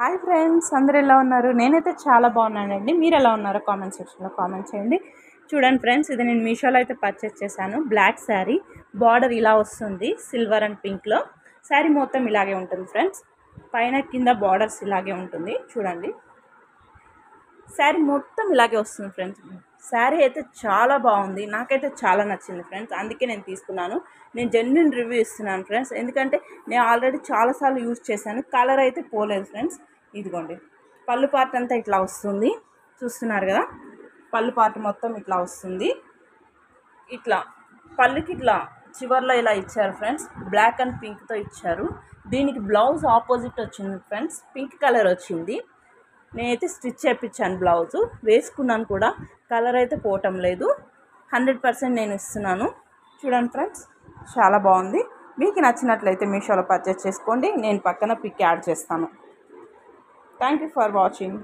Hi friends, అందరు ఎలా ఉన్నారు? నేనైతే చాలా బాగున్నానండి. మీరు ఎలా ఉన్నారో కామెంట్ సెక్షన్లో కామెంట్ చేయండి. చూడండి ఫ్రెండ్స్, ఇది నేను మీషోలో అయితే పర్చేస్ చేశాను. బ్లాక్ శారీ, బార్డర్ ఇలా వస్తుంది సిల్వర్ అండ్ పింక్లో. శారీ మొత్తం ఇలాగే ఉంటుంది ఫ్రెండ్స్. పైన కింద బార్డర్స్ ఇలాగే ఉంటుంది. చూడండి, శారీ మొత్తం ఇలాగే వస్తుంది ఫ్రెండ్స్. శారీ అయితే చాలా బాగుంది, నాకైతే చాలా నచ్చింది ఫ్రెండ్స్. అందుకే నేను తీసుకున్నాను. నేను జెన్యున్ రివ్యూ ఇస్తున్నాను ఫ్రెండ్స్, ఎందుకంటే నేను ఆల్రెడీ చాలాసార్లు యూజ్ చేశాను. కలర్ అయితే పోలేదు ఫ్రెండ్స్. ఇదిగోండి, పళ్ళు పార్ట్ అంతా ఇట్లా వస్తుంది, చూస్తున్నారు కదా. పళ్ళు పార్ట్ మొత్తం ఇట్లా వస్తుంది. ఇట్లా పళ్ళుకి ఇట్లా చివర్లో ఇలా ఇచ్చారు ఫ్రెండ్స్. బ్లాక్ అండ్ పింక్తో ఇచ్చారు. దీనికి బ్లౌజ్ ఆపోజిట్ వచ్చింది ఫ్రెండ్స్, పింక్ కలర్ వచ్చింది. నేనైతే స్టిచ్ చేయించాను, బ్లౌజు వేసుకున్నాను కూడా. కలర్ అయితే పోవటం లేదు. 100% నేను ఇస్తున్నాను. చూడండి ఫ్రెండ్స్, చాలా బాగుంది. మీకు నచ్చినట్లయితే మీషోలో పర్చేస్ చేసుకోండి. నేను పక్కన పిక్ యాడ్ చేస్తాను. Thank you for watching.